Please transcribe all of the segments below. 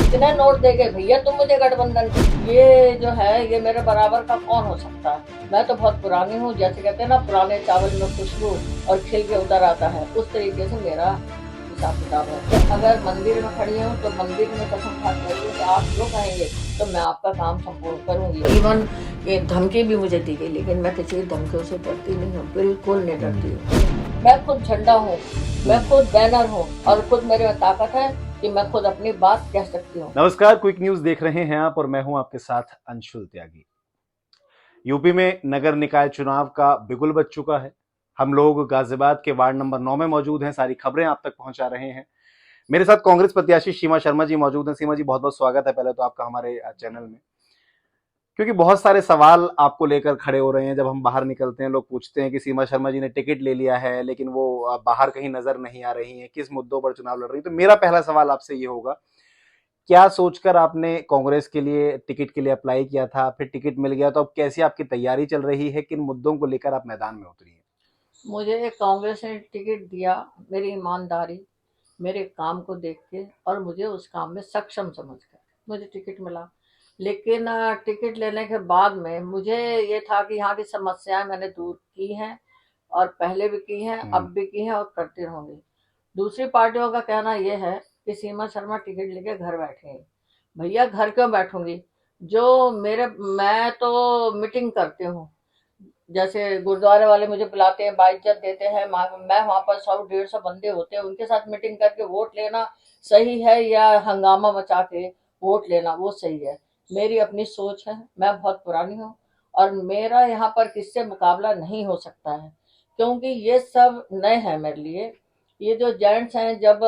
इतने नोट देके भैया तुम मुझे गठबंधन, ये जो है ये मेरे बराबर का कौन हो सकता है। मैं तो बहुत पुरानी हूँ, जैसे कहते हैं ना पुराने चावल में खुशबू और खिल के उतर आता है, उस तरीके से मेरा हिसाब किताब है। अगर मंदिर में खड़ी हूँ तो मंदिर में कसम खा के रही हूँ कि आप जो कहेंगे तो मैं आपका काम संपूर्ण करूंगी। इवन ये धमकी भी मुझे दी गई, लेकिन मैं किसी की धमकियों से डरती नहीं हूँ, बिल्कुल नहीं डरती हूँ। मैं खुद झंडा हूँ, मैं खुद बैनर हूँ और खुद मेरे में ताकत है कि मैं खुद अपनी बात कह सकती हूँ। नमस्कार, क्विक न्यूज देख रहे हैं आप और मैं हूं आपके साथ अंशुल त्यागी। यूपी में नगर निकाय चुनाव का बिगुल बज चुका है। हम लोग गाजियाबाद के वार्ड नंबर 9 में मौजूद हैं, सारी खबरें आप तक पहुंचा रहे हैं। मेरे साथ कांग्रेस प्रत्याशी सीमा शर्मा जी मौजूद हैं। सीमा जी, बहुत बहुत स्वागत है पहले तो आपका हमारे चैनल में, क्योंकि बहुत सारे सवाल आपको लेकर खड़े हो रहे हैं। जब हम बाहर निकलते हैं लोग पूछते हैं कि सीमा शर्मा जी ने टिकट ले लिया है लेकिन वो बाहर कहीं नजर नहीं आ रही हैं, किस मुद्दों पर चुनाव लड़ रही है। तो मेरा पहला सवाल आपसे ये होगा, क्या सोचकर आपने कांग्रेस के लिए टिकट के लिए अप्लाई किया था, फिर टिकट मिल गया, तो अब कैसी आपकी तैयारी चल रही है, किन मुद्दों को लेकर आप मैदान में उतरी हैं? मुझे कांग्रेस ने टिकट दिया मेरी ईमानदारी, मेरे काम को देख के और मुझे उस काम में सक्षम समझकर मुझे टिकट मिला। लेकिन टिकट लेने के बाद में मुझे ये था कि यहाँ की समस्याएं मैंने दूर की हैं और पहले भी की हैं, अब भी की हैं और करती रहूंगी। दूसरी पार्टियों का कहना यह है कि सीमा शर्मा टिकट लेके घर बैठेंगी। भैया घर क्यों बैठूंगी? जो मेरे मैं तो मीटिंग करती हूँ, जैसे गुरुद्वारे वाले मुझे बुलाते हैं, बाइज्जत देते हैं, मैं वहां पर 100-150 बंदे होते हैं, उनके साथ मीटिंग करके वोट लेना सही है या हंगामा मचा के वोट लेना वो सही है? मेरी अपनी सोच है, मैं बहुत पुरानी हूँ और मेरा यहाँ पर किससे मुकाबला नहीं हो सकता है, क्योंकि ये सब नए हैं मेरे लिए। ये जो जेंट्स हैं, जब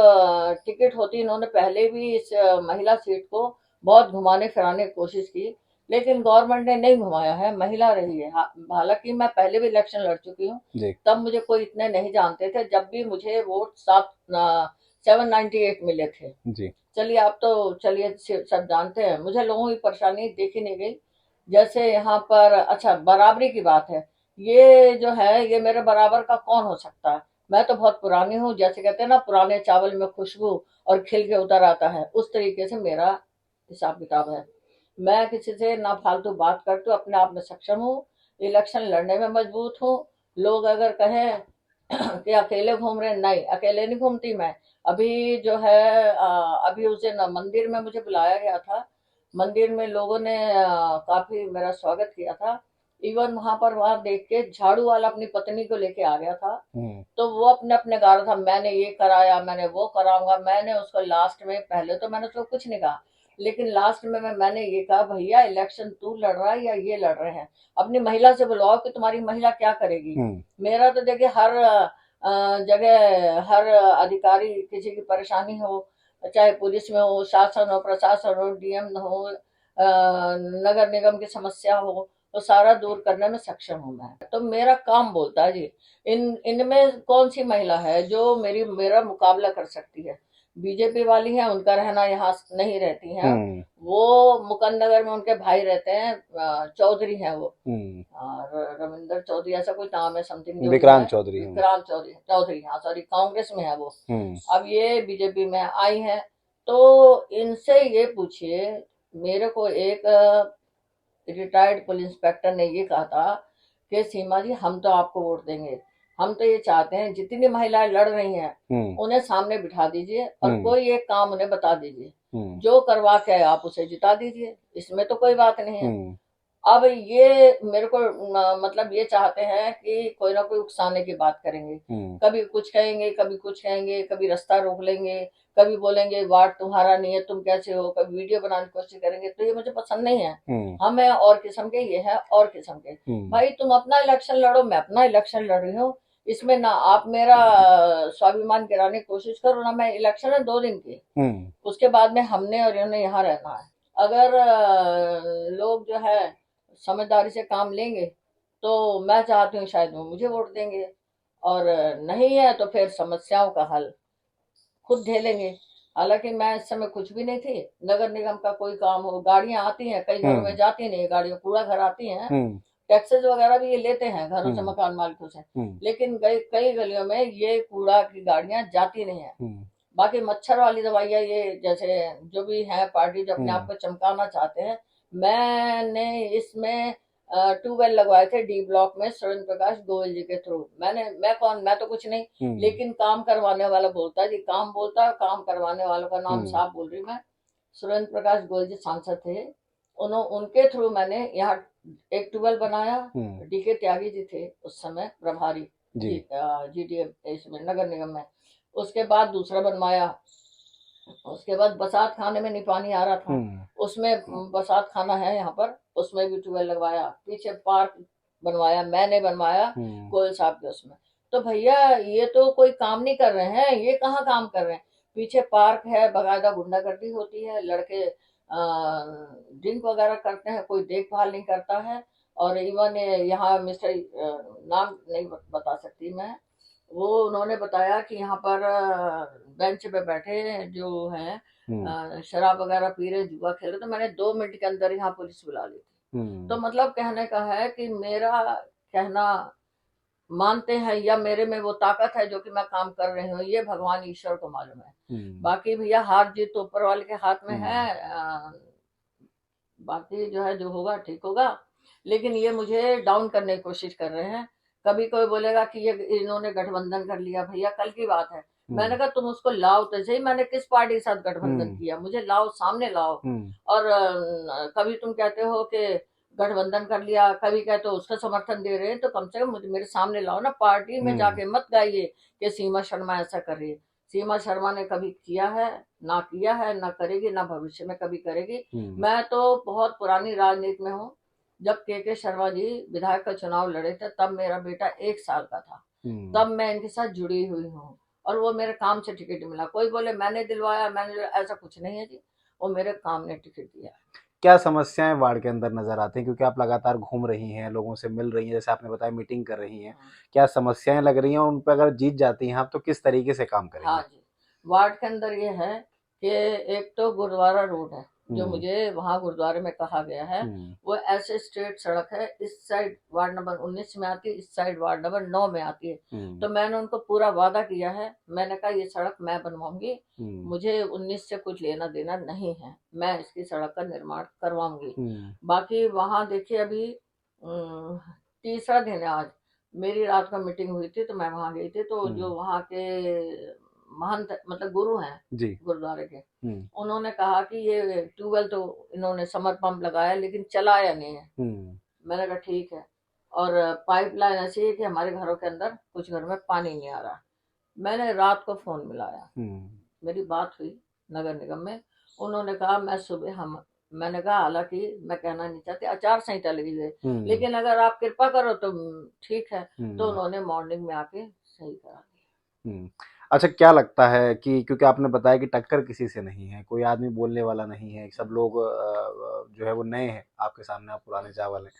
टिकट होती, इन्होंने पहले भी इस महिला सीट को बहुत घुमाने फिराने की कोशिश की, लेकिन गवर्नमेंट ने नहीं घुमाया है, महिला रही है। हालांकि मैं पहले भी इलेक्शन लड़ चुकी हूँ, तब मुझे कोई इतने नहीं जानते थे, जब भी मुझे वोट 798 मिले थे जी। चलिए आप तो चलिए सब जानते हैं, मुझे लोगों की परेशानी देखी नहीं गई। जैसे यहाँ पर अच्छा बराबरी की बात है, ये जो है ये मेरे बराबर का कौन हो सकता है। मैं तो बहुत पुरानी हूँ, जैसे कहते हैं ना पुराने चावल में खुशबू और खिल के उतर आता है, उस तरीके से मेरा हिसाब किताब है। मैं किसी से ना फालतू बात करती हूँ, अपने आप में सक्षम हूँ, इलेक्शन लड़ने में मजबूत हूँ। लोग अगर कहें कि अकेले घूम रहे, नहीं अकेले नहीं घूमती मैं। अभी जो है अभी उस दिन मंदिर में मुझे बुलाया गया था, मंदिर में लोगों ने काफी मेरा स्वागत किया था। इवन वहां देख के झाड़ू वाला अपनी पत्नी को लेके आ गया था, तो वो अपने अपने गा रहा था, मैंने ये कराया, मैंने वो कराऊंगा। मैंने उसको लास्ट में, पहले तो मैंने उसको कुछ नहीं कहा, लेकिन लास्ट में मैंने ये कहा, भैया इलेक्शन तू लड़ रहा है या ये लड़ रहे हैं? अपनी महिला से बुलवाओ कि तुम्हारी महिला क्या करेगी। मेरा तो देखिए हर जगह हर अधिकारी, किसी की परेशानी हो, चाहे पुलिस में हो, शासन हो, प्रशासन हो, डीएम हो, नगर निगम की समस्या हो, तो सारा दूर करने में सक्षम हूँ मैं। तो मेरा काम बोलता है जी। इनमें कौन सी महिला है जो मेरा मुकाबला कर सकती है? बीजेपी वाली है, उनका रहना यहाँ नहीं रहती हैं। वो मुकंदनगर में उनके भाई रहते हैं, चौधरी हैं वो, रविंदर चौधरी ऐसा कोई नाम है, समथिंग, विक्रांत चौधरी, विक्रांत चौधरी, हाँ सॉरी, कांग्रेस में है वो। अब ये बीजेपी में आई है। तो इनसे ये पूछिए, मेरे को एक रिटायर्ड पुलिस इंस्पेक्टर ने ये कहा था कि सीमा जी हम तो आपको वोट देंगे, हम तो ये चाहते हैं जितनी महिलाएं लड़ रही हैं उन्हें सामने बिठा दीजिए और कोई एक काम उन्हें बता दीजिए, जो करवा के आप उसे जिता दीजिए, इसमें तो कोई बात नहीं है। अब ये मेरे को मतलब ये चाहते हैं कि कोई ना कोई उकसाने की बात करेंगे, कभी कुछ कहेंगे, कभी कुछ कहेंगे, कभी रास्ता रोक लेंगे, कभी बोलेंगे वार्ड तुम्हारा नहीं है तुम कैसे हो, कभी वीडियो बनाने की कोशिश करेंगे, तो ये मुझे पसंद नहीं है। हम है और किस्म के, ये है और किस्म के। भाई तुम अपना इलेक्शन लड़ो, मैं अपना इलेक्शन लड़ रही हूँ, इसमें ना आप मेरा स्वाभिमान गिराने की कोशिश करो, ना मैं इलेक्शन है 2 दिन की, उसके बाद में हमने और इन्होंने यहाँ रहना है। अगर लोग जो है समझदारी से काम लेंगे तो मैं चाहती हूँ शायद वो मुझे वोट देंगे, और नहीं है तो फिर समस्याओं का हल खुद झेलेंगे। हालांकि मैं इस समय कुछ भी नहीं थी, नगर निगम का कोई काम हो, गाड़ियां आती हैं, कई घरों में जाती नहीं गाड़ियां, कूड़ा घर आती हैं, टैक्सेस वगैरह भी ये लेते हैं घरों से, मकान मालिकों से, लेकिन कई गलियों में ये कूड़ा की गाड़ियां जाती नहीं है। बाकी मच्छर वाली दवाइयाँ ये जैसे जो भी है पार्टी जो अपने आप हम्म। को चमकाना चाहते हैं, मैंने इसमें ट्यूबवेल लगवाए थे डी ब्लॉक में सुरेंद्र प्रकाश गोयल जी के थ्रू। मैं कौन, मैं तो कुछ नहीं, हम्म। लेकिन काम करवाने वाला बोलता है जी, काम बोलता है, काम करवाने वालों का नाम हम्म। साफ बोल रही मैं। सुरेंद्र प्रकाश गोयल जी सांसद थे, उनके थ्रू मैंने यहाँ एक ट्यूबवेल बनाया। हम्म। डीके त्यागी जी थे उस समय प्रभारी जी। जीडीए इसमें नगर निगम में। उसके बाद दूसरा बनवाया। उसके बाद बसात खाने में नहीं पानी आ रहा था, हम्म। उसमें बसात खाना है यहाँ पर, उसमें भी ट्यूबवेल लगवाया। पीछे पार्क बनवाया, मैंने बनवाया हम्म। गोयल साहब के उसमें। तो भैया ये तो कोई काम नहीं कर रहे हैं, ये कहाँ काम कर रहे हैं। पीछे पार्क है, बकायदा गुंडागर्दी होती है, लड़के ड्रिंक वगैरह करते हैं, कोई देखभाल नहीं करता है। और इवन यहाँ मिस्टर नाम नहीं बता सकती मैं, वो उन्होंने बताया कि यहाँ पर बेंच पे बैठे जो हैं हम्म। शराब वगैरह पी रहे, जुआ खेल रहे, तो मैंने 2 मिनट के अंदर यहाँ पुलिस बुला ली थी। तो हम्म। मतलब कहने का है कि मेरा कहना मानते हैं या मेरे में वो ताकत है जो कि मैं काम कर रही हूँ, ये भगवान ईश्वर को मालूम है। हम्म। बाकी भैया हार जीत तो ऊपर वाले के हाथ में है। हम्म। बाकी जो है जो होगा ठीक होगा। लेकिन ये मुझे डाउन करने की कोशिश कर रहे हैं। कभी कोई बोलेगा कि ये इन्होंने गठबंधन कर लिया, भैया कल की बात है। मैंने हम्म। कहा तुम उसको लाओ तो सही, मैंने किस पार्टी के साथ गठबंधन हम्म। किया, मुझे लाओ, सामने लाओ। हम्म। और कभी तुम कहते हो कि गठबंधन कर लिया, कभी कहते हो उसका समर्थन दे रहे हैं, तो कम से कम मुझे मेरे सामने लाओ ना। पार्टी में हम्म। जाके मत गाइए कि सीमा शर्मा ऐसा कर रही है। सीमा शर्मा ने कभी किया है ना, किया है ना, करेगी ना, भविष्य में कभी करेगी। हम्म। मैं तो बहुत पुरानी राजनीति में हूँ। जब के शर्मा जी विधायक का चुनाव लड़े थे तब मेरा बेटा 1 साल का था, हम्म। तब मैं इनके साथ जुड़ी हुई हूँ। और वो मेरे काम से टिकट मिला। कोई बोले मैंने दिलवाया, ऐसा कुछ नहीं है जी, वो मेरे काम ने टिकट दिया। क्या समस्याएं वार्ड के अंदर नजर आती हैं, क्योंकि आप लगातार घूम रही हैं, लोगों से मिल रही हैं, जैसे आपने बताया मीटिंग कर रही हैं, क्या समस्याएं लग रही हैं, उन पर अगर जीत जाती हैं आप तो किस तरीके से काम हाँ करेंगे? जी, वार्ड के अंदर ये है कि एक तो गुरुद्वारा रोड है, जो हम्म। मुझे वहाँ गुरुद्वारे में कहा गया है। हम्म। वो ऐसे स्ट्रेट सड़क है, इस साइड वार्ड नंबर 19 में आती है, इस साइड वार्ड नंबर 9 में आती है। हम्म। तो मैंने उनको पूरा वादा किया है, मैंने कहा ये सड़क मैं बनवाऊंगी, हम्म। मुझे 19 से कुछ लेना देना नहीं है, मैं इसकी सड़क का निर्माण करवाऊंगी। हम्म। बाकी वहाँ देखिए अभी तीसरा दिन है आज। मेरी रात को मीटिंग हुई थी तो मैं वहाँ गई थी, तो जो हम्म। वहाँ के महंत मतलब गुरु हैं जी। गुरुद्वारे के, हम्म। उन्होंने कहा कि ये ट्यूबवेल तो इन्होंने समर पंप लगाया लेकिन चलाया नहीं है। हम्म। मैंने कहा ठीक है। और पाइपलाइन ऐसी है कि हमारे घरों के अंदर कुछ घर में पानी नहीं आ रहा। मैंने रात को फोन मिलाया, हम्म। मेरी बात हुई नगर निगम में। उन्होंने कहा मैं सुबह हम मैंने कहा हालांकि मैं कहना नहीं चाहती, आचार संहिता लगी है, हम्म। लेकिन अगर आप कृपा करो तो ठीक है। तो हम्म। उन्होंने मॉर्निंग में आके सही करा दिया। हम्म। अच्छा, क्या लगता है कि क्योंकि आपने बताया कि टक्कर किसी से नहीं है, कोई आदमी बोलने वाला नहीं है, सब लोग जो है वो नए हैं आपके सामने, आप पुराने चावल हैं,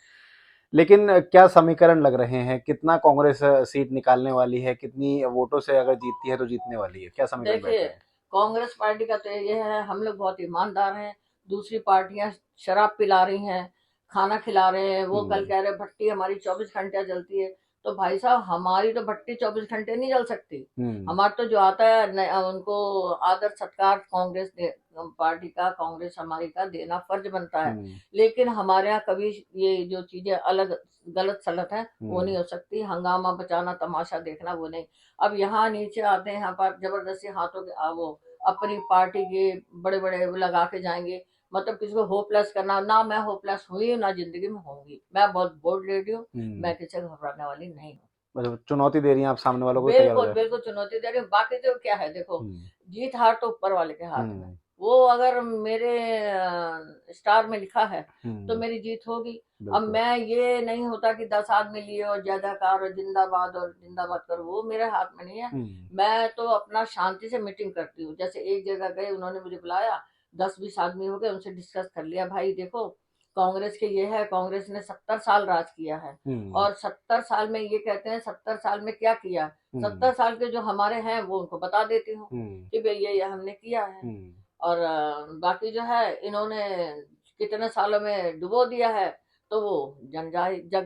लेकिन क्या समीकरण लग रहे हैं, कितना कांग्रेस सीट निकालने वाली है, कितनी वोटों से अगर जीतती है तो जीतने वाली है, क्या समीकरण बैठ देखिए रहे हैं? कांग्रेस पार्टी का तो ये है, हम लोग बहुत ईमानदार हैं। दूसरी पार्टियां शराब पिला रही हैं, खाना खिला रहे हैं। वो कल हम्म। कह रहे भट्टी हमारी 24 घंटे जलती है। तो भाई साहब हमारी तो भट्टी 24 घंटे नहीं जल सकती। हम्म। हमारा तो जो आता है उनको आदर सत्कार कांग्रेस पार्टी का, कांग्रेस हमारी का देना फर्ज बनता है। हम्म। लेकिन हमारे यहाँ कभी ये जो चीजें अलग गलत सलत है वो नहीं हम्म। हो सकती। हंगामा बचाना, तमाशा देखना, वो नहीं। अब यहाँ नीचे आते हैं, यहाँ पर जबरदस्ती हाथों के वो अपनी पार्टी के बड़े बड़े वो लगा के जाएंगे। मतलब किसी को होपलेस करना ना, मैं होपलेस हुई ना जिंदगी में होंगी। मैं बहुत बोल्ड लेडी हूँ, हम्म। मैं किसी को घबराने वाली नहीं हूँ। मतलब चुनौती दे रही हैं आप सामने वालों को, तैयार हो बिल्कुल जाए। बिल्कुल चुनौती दे रही हूँ। बाकी तो क्या है देखो, हम्म। जीत हार तो ऊपर वाले के हाथ में। हम्म। वो अगर मेरे स्टार में लिखा है तो हम्म। मेरी जीत होगी। अब बिल्कुल। मैं ये नहीं होता कि 10 आदमी लिए और जयकार और जिंदाबाद करो, वो मेरे हाथ में नहीं है। हम्म। मैं तो अपना शांति से मीटिंग करती हूँ। जैसे एक जगह गए, उन्होंने मुझे बुलाया, 10-20 आदमी हो गए, उनसे डिस्कस कर लिया, भाई देखो कांग्रेस के ये है, कांग्रेस ने 70 साल राज किया है। हम्म। और 70 साल में ये कहते हैं 70 साल में क्या किया। हम्म। 70 साल के जो हमारे हैं वो उनको बता देती हूँ हम्म। कि भाई ये हमने किया है। हम्म। और बाकी जो है इन्होंने कितने सालों में डुबो दिया है, तो वो जग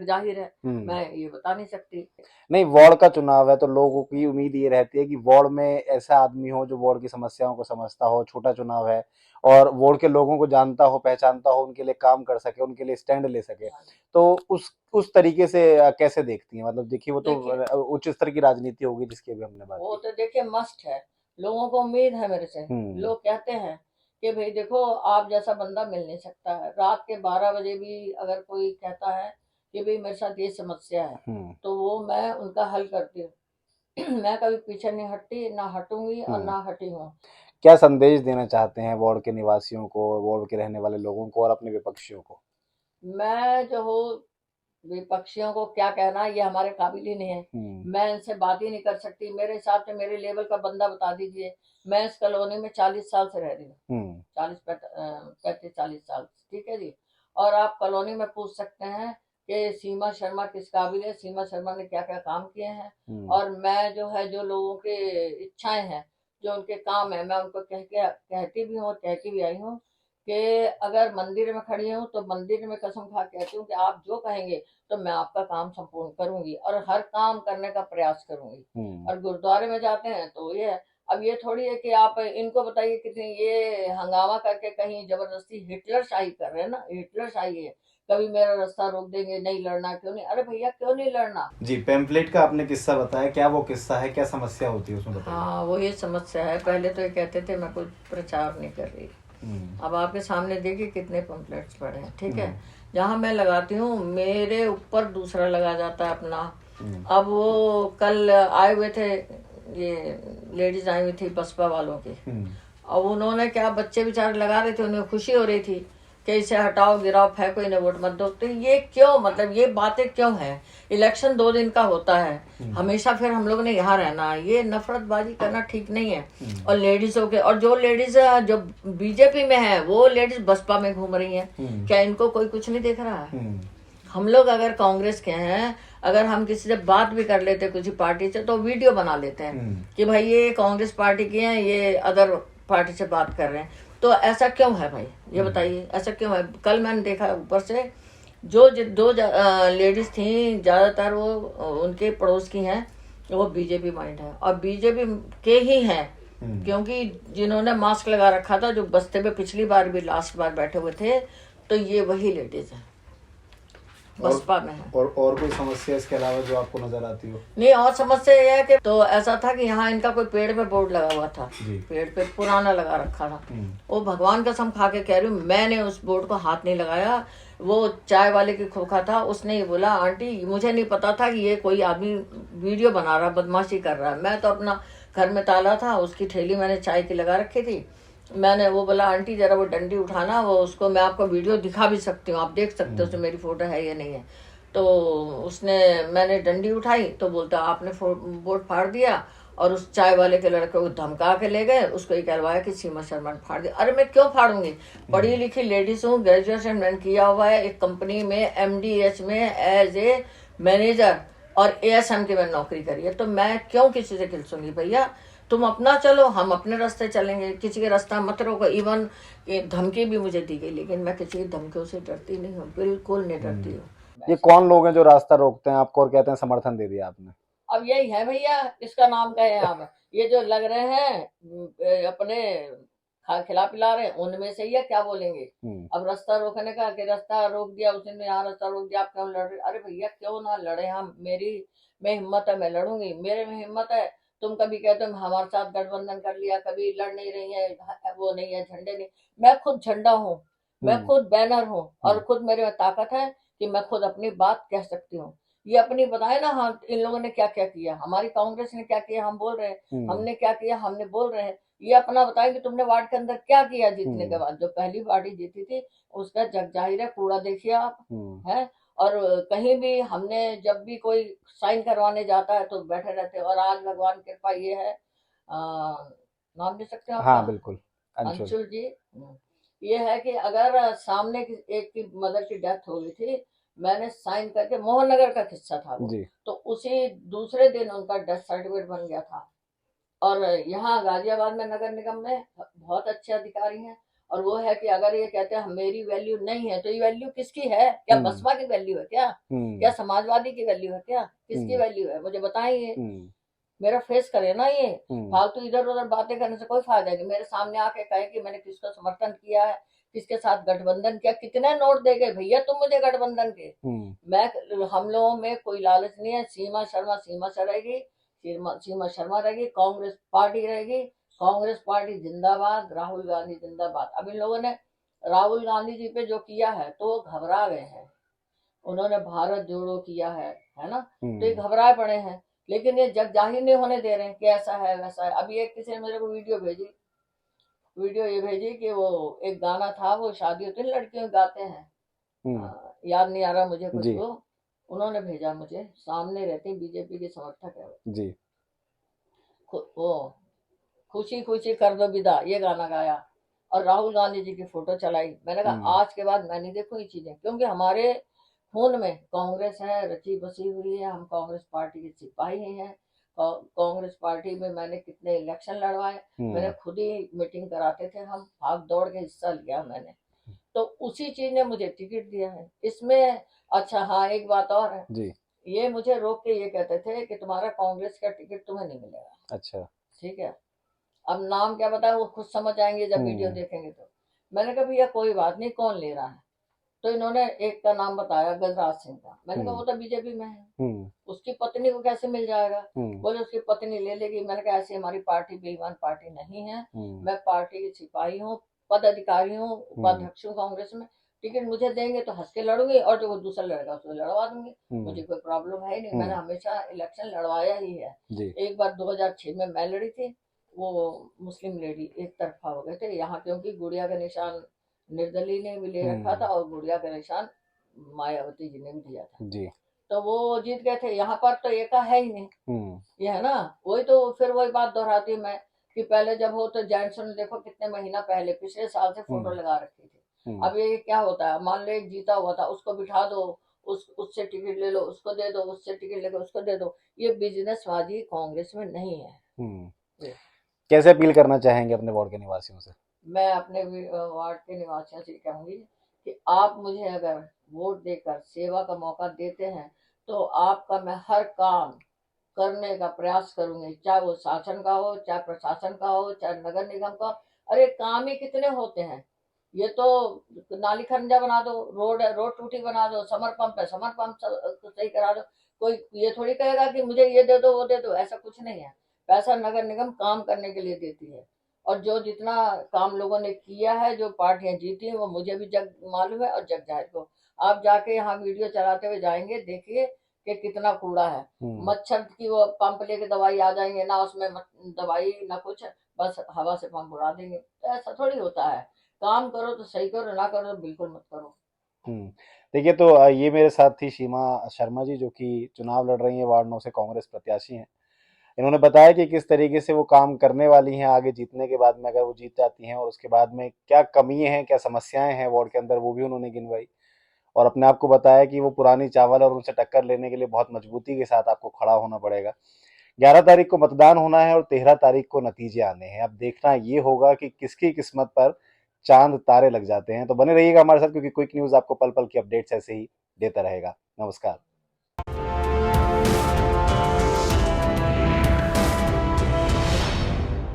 जाहिर है, मैं ये बता नहीं सकती। नहीं, वार्ड का चुनाव है तो लोगों की उम्मीद ये रहती है कि वार्ड में ऐसा आदमी हो जो वार्ड की समस्याओं को समझता हो। छोटा चुनाव है और वार्ड के लोगों को जानता हो, पहचानता हो, उनके लिए काम कर सके, उनके लिए स्टैंड ले सके। तो उस तरीके से कैसे देखती हैं? मतलब देखिए, वो तो उच्च स्तर की राजनीति होगी जिसकी अभी हमने बात वो की। तो देखिए मस्ट है, लोगों को उम्मीद है मेरे से। लोग कहते हैं कि भाई देखो, आप जैसा बंदा मिल नहीं सकता है। रात के 12 बजे भी अगर कोई कहता है कि भाई मेरे साथ ये समस्या है, तो वो मैं उनका हल करती हूँ। मैं कभी पीछे नहीं हटती, ना हटूंगी और ना हटी हूँ। क्या संदेश देना चाहते हैं वार्ड के निवासियों को, वार्ड के रहने वाले लोगों को और अपने विपक्षियों को? मैं जो हूँ, विपक्षियों को क्या कहना, ये हमारे काबिल ही नहीं है। मैं इनसे बात ही नहीं कर सकती। मेरे हिसाब से मेरे लेवल का बंदा बता दीजिए। मैं इस कॉलोनी में 40 साल से रह रही हूँ, 35-40 साल, ठीक है जी। और आप कॉलोनी में पूछ सकते हैं कि सीमा शर्मा किस काबिल है, सीमा शर्मा ने क्या क्या काम किए हैं। और मैं जो है, जो लोगों की इच्छाएं हैं, जो उनके काम है, मैं उनको कहती भी हूँ और कहती भी आई हूँ कि अगर मंदिर में खड़ी हूँ तो मंदिर में कसम खा कहती हूँ कि आप जो कहेंगे तो मैं आपका काम संपूर्ण करूंगी और हर काम करने का प्रयास करूंगी। और गुरुद्वारे में जाते हैं तो ये है। अब ये थोड़ी है कि आप इनको बताइए कितनी ये हंगामा करके कहीं जबरदस्ती हिटलर शाही कर रहे हैं ना, हिटलर शाही है। कभी मेरा रास्ता रोक देंगे, नहीं लड़ना, क्यों नहीं? अरे भैया क्यों नहीं लड़ना? जी, पैम्फलेट का आपने किस्सा बताया, क्या वो किस्सा है, क्या समस्या होती है उसमें, बताइए। हाँ, वो ये समस्या है। पहले तो ये कहते थे मैं कोई प्रचार नहीं कर रही। अब आपके सामने देखिए कितने पंपलेट्स पड़े हैं, ठीक है। जहाँ मैं लगाती हूँ मेरे ऊपर दूसरा लगा जाता है अपना। अब वो कल आए हुए थे, ये लेडीज आई हुई थी बसपा वालों की। अब उन्होंने क्या, बच्चे बेचारे लगा रहे थे, उन्हें खुशी हो रही थी कि इसे हटाओ, गिराओ, फेंको, इन्हें वोट मत दो। तो ये क्यों, मतलब ये बातें क्यों है? इलेक्शन 2 दिन का होता है, हमेशा फिर हम लोग ने यहाँ रहना, ये नफरतबाजी करना ठीक नहीं है। और लेडीजों के, और जो लेडीज जो बीजेपी में है वो लेडीज बसपा में घूम रही हैं, क्या इनको कोई कुछ नहीं देख रहा है? हम लोग अगर कांग्रेस के हैं, अगर हम किसी से बात भी कर लेते किसी पार्टी से, तो वीडियो बना लेते हैं कि भाई ये कांग्रेस पार्टी के हैं, ये अदर पार्टी से बात कर रहे हैं। तो ऐसा क्यों है भाई, ये बताइए, ऐसा क्यों है? कल मैंने देखा ऊपर से जो दो लेडीज थी, ज्यादातर वो उनके पड़ोस की हैं, वो बीजेपी माइंड है और बीजेपी के ही हैं। क्योंकि जिन्होंने मास्क लगा रखा था, जो बस्ते पे पिछली बार भी लास्ट बार बैठे हुए थे, तो ये वही लेडीज है, बसपा में है। और कोई समस्या इसके अलावा जो आपको नजर आती हो? नहीं, और समस्या यह है कि तो ऐसा था कि यहाँ इनका कोई पेड़ पे बोर्ड लगा हुआ था, पेड़ पे पुराना लगा रखा था। वो भगवान कसम खा के कह रही हूँ, मैंने उस बोर्ड को हाथ नहीं लगाया। वो चाय वाले की खोखा था, उसने ये बोला, आंटी मुझे नहीं पता था कि ये कोई आदमी वीडियो बना रहा, बदमाशी कर रहा है। मैं तो अपना घर में ताला था, उसकी ठेली मैंने चाय की लगा रखी थी। मैंने वो बोला, आंटी जरा वो डंडी उठाना, वो उसको मैं आपको वीडियो दिखा भी सकती हूँ, आप देख सकते हो उसमें मेरी फोटो है या नहीं है। तो उसने, मैंने डंडी उठाई तो बोलता आपने बोर्ड फाड़ दिया, और उस चाय वाले के लड़के को धमका के ले गए, उसको ये कहलवाया कि सीमा शर्मा ने फाड़ दिया। अरे मैं क्यों फाड़ूंगी? पढ़ी लिखी लेडीज हूँ, ग्रेजुएशन मैंने किया हुआ है, एक कंपनी में MDH में एज ए मैनेजर और ASM की मैंने नौकरी करी है। तो मैं क्यों किसी से खिलसूंगी? भैया तुम अपना चलो, हम अपने रास्ते चलेंगे, किसी के रास्ता मत रोको। इवन धमकी भी मुझे दी गई, लेकिन मैं किसी की धमकियों से डरती नहीं हूँ, बिल्कुल नहीं डरती हूँ। ये कौन लोग हैं जो रास्ता रोकते हैं आपको और कहते हैं समर्थन दे दिया आपने? अब यही है भैया, इसका नाम क्या है? आप ये जो लग रहे हैं अपने खिला पिला रहे हैं, उनमें से ही है, क्या बोलेंगे? अब रास्ता रोकने का, कि रास्ता रोक दिया उसने, यहाँ रास्ता रोक दिया, आप क्यों लड़ रहे? अरे भैया क्यों ना लड़े हम, मेरी में हिम्मत है, मैं लड़ूंगी, मेरे में हिम्मत है। तुम कभी कहते हो हमारे साथ गठबंधन कर लिया, कभी लड़ नहीं रही है, वो नहीं है, झंडे नहीं। मैं खुद झंडा हूँ, मैं खुद बैनर हूँ, और खुद मेरे में ताकत है कि मैं खुद अपनी बात कह सकती हूँ। ये अपनी बताए ना, हाँ इन लोगों ने क्या क्या किया, हमारी कांग्रेस ने क्या किया हम बोल रहे हैं, हमने क्या किया हमने बोल रहे हैं। ये अपना बताए कि तुमने वार्ड के अंदर क्या किया जीतने के बाद। जो पहली पार्टी जीती थी उसका जग जाहिर है, कूड़ा देखिए आप, है। और कहीं भी हमने जब भी कोई साइन करवाने जाता है तो बैठे रहते हैं। और आज भगवान की कृपा ये है, नाम दे सकते हैं आपका? हाँ बिल्कुल, अंशुल जी। ये है कि अगर सामने एक की मदर की डेथ हो गई थी, मैंने साइन करके, मोहन नगर का किस्सा था वो, तो उसी दूसरे दिन उनका डेथ सर्टिफिकेट बन गया था। और यहाँ गाजियाबाद में नगर निगम में बहुत अच्छे अधिकारी हैं, और वो है कि अगर ये कहते हैं मेरी वैल्यू नहीं है तो ये वैल्यू किसकी है? क्या बसपा की वैल्यू है क्या? क्या समाजवादी की वैल्यू है क्या? किसकी वैल्यू है? मुझे बताइए। मेरा फेस करे ना ये। फालतू इधर उधर बातें करने से कोई फायदा नहीं। मेरे सामने आके कहे कि मैंने किसको समर्थन किया है, किसके साथ गठबंधन किया। कितने नोट दे गए भैया तुम मुझे गठबंधन के? मैं, हम लोगों में कोई लालच नहीं है। सीमा से रहेगी, सीमा शर्मा रहेगी, कांग्रेस पार्टी रहेगी। कांग्रेस पार्टी जिंदाबाद, राहुल गांधी जिंदाबाद। अब इन लोगों ने राहुल गांधी जी पे जो किया है तो वो घबरा गए हैं। उन्होंने भारत जोड़ो किया है ना, तो ये घबराए पड़े हैं। लेकिन ये जग जाहिर नहीं होने दे रहे हैं कि ऐसा है वैसा है। अभी एक किसी ने मेरे को वीडियो ये भेजी कि वो एक गाना था, वो शादी होती है लड़कियों गाते हैं, याद नहीं आ रहा मुझे कुछ। वो उन्होंने भेजा मुझे, सामने रहती बीजेपी के समर्थक है जी। वो खुशी खुशी कर दो विदा, ये गाना गाया और राहुल गांधी जी की फोटो चलाई। मैंने कहा आज के बाद मैं नहीं देखूँ ये चीजें, क्योंकि हमारे खून में कांग्रेस है, रची बसी हुई है। हम कांग्रेस पार्टी के सिपाही हैं। कांग्रेस पार्टी में मैंने कितने इलेक्शन लड़वाए, मैंने खुद ही मीटिंग कराते थे हम, भाग दौड़ के हिस्सा लिया मैंने। तो उसी चीज ने मुझे टिकट दिया है इसमें। अच्छा हाँ, एक बात और है जी। ये मुझे रोक के ये कहते थे कि तुम्हारा कांग्रेस का टिकट तुम्हें नहीं मिलेगा। अच्छा, ठीक है। अब नाम क्या बताया वो खुद समझ आएंगे जब वीडियो देखेंगे तो। मैंने कहा भैया कोई बात नहीं, कौन ले रहा है? तो इन्होंने एक का नाम बताया, गजराज सिंह का। मैंने कहा वो तो बीजेपी में है, उसकी पत्नी को कैसे मिल जाएगा? बोले उसकी पत्नी ले लेगी। मैंने कहा ऐसी हमारी पार्टी बेईमान पार्टी नहीं है। मैं पार्टी की सिपाही हूँ, पद अधिकारी हूँ, उपाध्यक्ष हूँ कांग्रेस में। टिकट मुझे देंगे तो हंस के लड़ूंगी, और जो दूसरा लड़ेगा उसको लड़वा दूंगी। मुझे कोई प्रॉब्लम है नहीं। मैंने हमेशा इलेक्शन लड़वाया ही है। एक बार 2006 में मैं लड़ी थी, वो मुस्लिम लेडी एक तरफा हो गए थे यहाँ, क्योंकि गुड़िया का निशान निर्दलीय ने भी ले रखा था और गुड़िया का निशान मायावती जी ने भी दिया था जी। तो वो जीत गए थे। यहाँ पर तो एका है ही नहीं, ये है ना। वही तो फिर वही बात दोहराती मैं कि पहले जब हो तो जेंट्स ने देखो कितने महीना पहले पिछले साल से फोटो लगा रखी थी। अब ये क्या होता है, मान लो एक जीता हुआ था, उसको बिठा दो, उससे टिकट ले लो, उसको दे दो, उससे टिकट लेकर उसको दे दो। ये बिजनेसबाजी कांग्रेस में नहीं है। कैसे अपील करना चाहेंगे अपने वार्ड के निवासियों से? मैं अपने वार्ड के निवासियों से कहूंगी कि आप मुझे अगर वोट देकर सेवा का मौका देते हैं तो आपका मैं हर काम करने का प्रयास करूंगी, चाहे वो शासन का हो, चाहे प्रशासन का हो, चाहे नगर निगम का। अरे काम ही कितने होते हैं। ये तो नाली खंजा बना दो, रोड टूटी बना दो, समर पंप है समर पंप सही करा दो। कोई ये थोड़ी कहेगा कि मुझे ये दे दो वो दे दो, ऐसा कुछ नहीं है। पैसा नगर निगम काम करने के लिए देती है, और जो जितना काम लोगों ने किया है, जो पार्टियां जीती हैं, वो मुझे भी जग मालूम है और जग जाहिर को। आप जाके यहाँ वीडियो चलाते हुए जाएंगे, देखिए कि कितना कूड़ा है। मच्छर की वो पंप लेके दवाई आ जाएंगे ना, उसमें दवाई ना कुछ, बस हवा से पंप उड़ा देंगे। तो ऐसा थोड़ी होता है। काम करो तो सही करो, ना करो तो बिल्कुल मत करो। देखिए, तो ये मेरे साथ थी सीमा शर्मा जी, जो कि चुनाव लड़ रही हैं, वार्ड 9 से कांग्रेस प्रत्याशी हैं। इन्होंने बताया कि किस तरीके से वो काम करने वाली हैं आगे जीतने के बाद में, अगर वो जीत जाती हैं, और उसके बाद में क्या कमियां हैं, क्या समस्याएं हैं वार्ड के अंदर, वो भी उन्होंने गिनवाई। और अपने आप को बताया कि वो पुरानी चावल और उनसे टक्कर लेने के लिए बहुत मजबूती के साथ आपको खड़ा होना पड़ेगा। 11 तारीख को मतदान होना है और 13 तारीख को नतीजे आने हैं। अब देखना ये होगा कि किसकी किस्मत पर चांद तारे लग जाते हैं। तो बने रहिएगा हमारे साथ, क्योंकि क्विक न्यूज आपको पल पल की अपडेट्स ऐसे ही देता रहेगा। नमस्कार।